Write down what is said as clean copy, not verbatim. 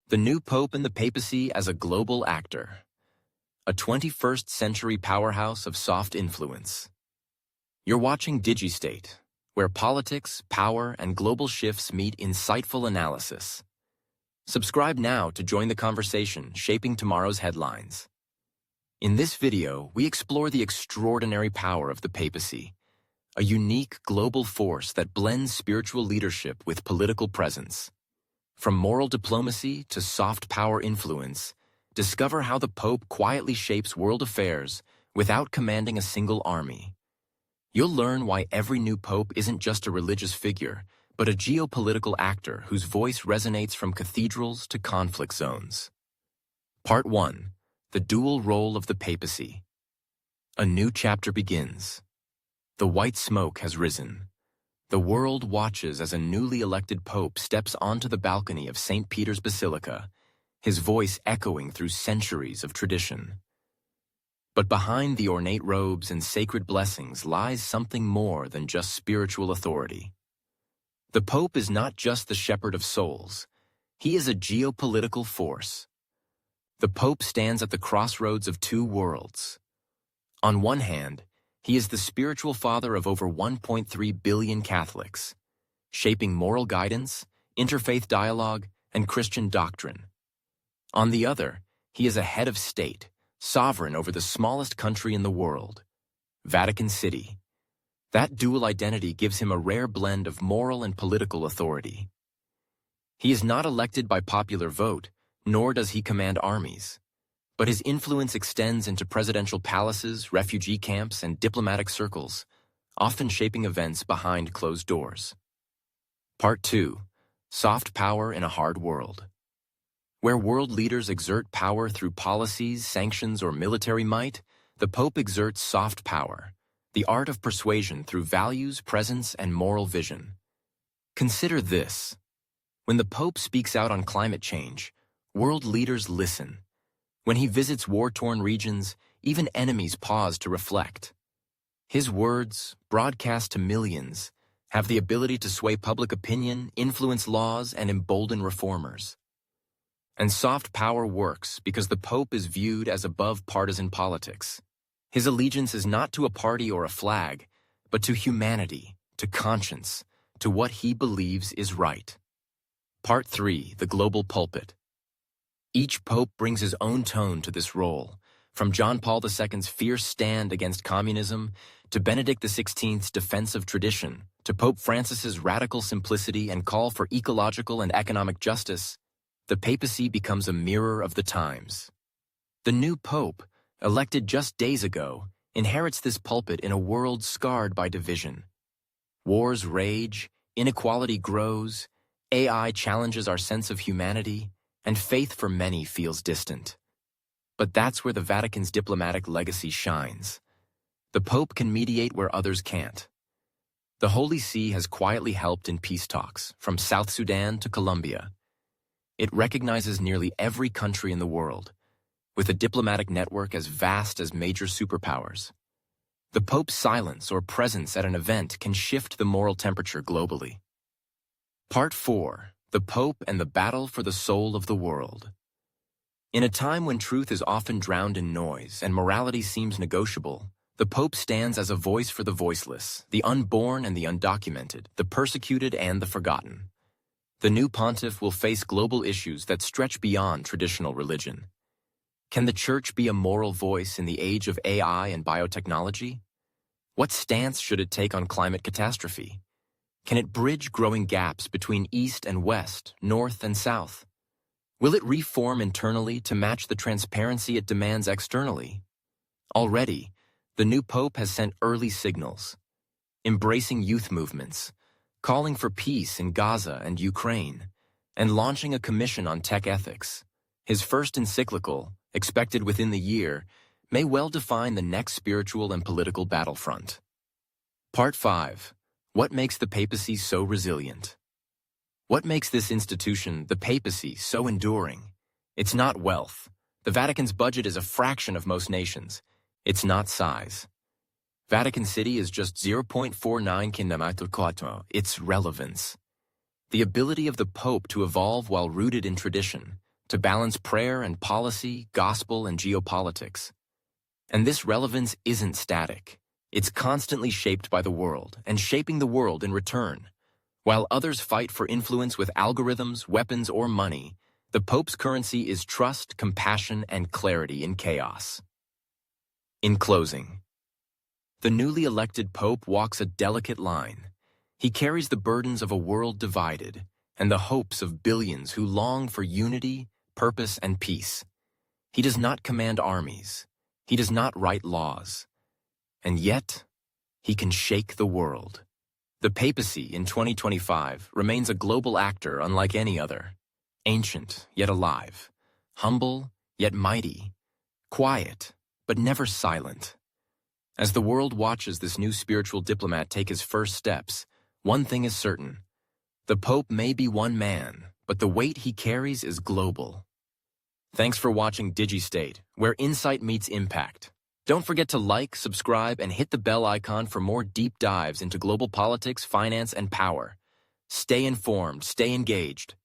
The new Pope and the Papacy as a global actor. A 21st century powerhouse of soft influence. You're watching DigiState, where politics, power, and global shifts meet insightful analysis. Subscribe now to join the conversation shaping tomorrow's headlines. In this video, we explore the extraordinary power of the Papacy, a unique global force that blends spiritual leadership with political presence. From moral diplomacy to soft power influence, discover how the Pope quietly shapes world affairs without commanding a single army. You'll learn why every new Pope isn't just a religious figure, but a geopolitical actor whose voice resonates from cathedrals to conflict zones. Part 1. The dual role of the Papacy. A new chapter begins. The white smoke has risen. The world watches as a newly elected Pope steps onto the balcony of St. Peter's Basilica, his voice echoing through centuries of tradition. But behind the ornate robes and sacred blessings lies something more than just spiritual authority. The Pope is not just the shepherd of souls. He is a geopolitical force. The Pope stands at the crossroads of two worlds. On one hand, he is the spiritual father of over 1.3 billion Catholics, shaping moral guidance, interfaith dialogue, and Christian doctrine. On the other, he is a head of state, sovereign over the smallest country in the world, Vatican City. That dual identity gives him a rare blend of moral and political authority. He is not elected by popular vote, nor does he command armies. But his influence extends into presidential palaces, refugee camps, and diplomatic circles, often shaping events behind closed doors. Part 2. Soft power in a hard world. Where world leaders exert power through policies, sanctions, or military might, the Pope exerts soft power, the art of persuasion through values, presence, and moral vision. Consider this. When the Pope speaks out on climate change, world leaders listen. When he visits war-torn regions, even enemies pause to reflect. His words, broadcast to millions, have the ability to sway public opinion, influence laws, and embolden reformers. And soft power works because the Pope is viewed as above partisan politics. His allegiance is not to a party or a flag, but to humanity, to conscience, to what he believes is right. Part 3. The global pulpit. Each Pope brings his own tone to this role, from John Paul II's fierce stand against communism, to Benedict XVI's defense of tradition, to Pope Francis's radical simplicity and call for ecological and economic justice. The Papacy becomes a mirror of the times. The new Pope, elected just days ago, inherits this pulpit in a world scarred by division. Wars rage, inequality grows, AI challenges our sense of humanity, and faith for many feels distant. But that's where the Vatican's diplomatic legacy shines. The Pope can mediate where others can't. The Holy See has quietly helped in peace talks, from South Sudan to Colombia. It recognizes nearly every country in the world, with a diplomatic network as vast as major superpowers. The Pope's silence or presence at an event can shift the moral temperature globally. Part 4. The Pope and the battle for the soul of the world. In a time when truth is often drowned in noise and morality seems negotiable, the Pope stands as a voice for the voiceless, the unborn and the undocumented, the persecuted and the forgotten. The new pontiff will face global issues that stretch beyond traditional religion. Can the Church be a moral voice in the age of AI and biotechnology? What stance should it take on climate catastrophe? Can it bridge growing gaps between East and West, North and South? Will it reform internally to match the transparency it demands externally? Already, the new Pope has sent early signals, embracing youth movements, calling for peace in Gaza and Ukraine, and launching a commission on tech ethics. His first encyclical, expected within the year, may well define the next spiritual and political battlefront. Part 5. What makes the Papacy so resilient? What makes this institution, the Papacy, so enduring? It's not wealth. The Vatican's budget is a fraction of most nations. It's not size. Vatican City is just 0.49 km². It's relevance. The ability of the Pope to evolve while rooted in tradition, to balance prayer and policy, gospel and geopolitics. And this relevance isn't static. It's constantly shaped by the world and shaping the world in return. While others fight for influence with algorithms, weapons, or money, the Pope's currency is trust, compassion, and clarity in chaos. In closing, the newly elected Pope walks a delicate line. He carries the burdens of a world divided and the hopes of billions who long for unity, purpose, and peace. He does not command armies. He does not write laws. And yet, he can shake the world. The Papacy in 2025 remains a global actor unlike any other. Ancient, yet alive. Humble, yet mighty. Quiet, but never silent. As the world watches this new spiritual diplomat take his first steps, one thing is certain. The Pope may be one man, but the weight he carries is global. Thanks for watching DigiState, where insight meets impact. Don't forget to like, subscribe, and hit the bell icon for more deep dives into global politics, finance, and power. Stay informed, stay engaged,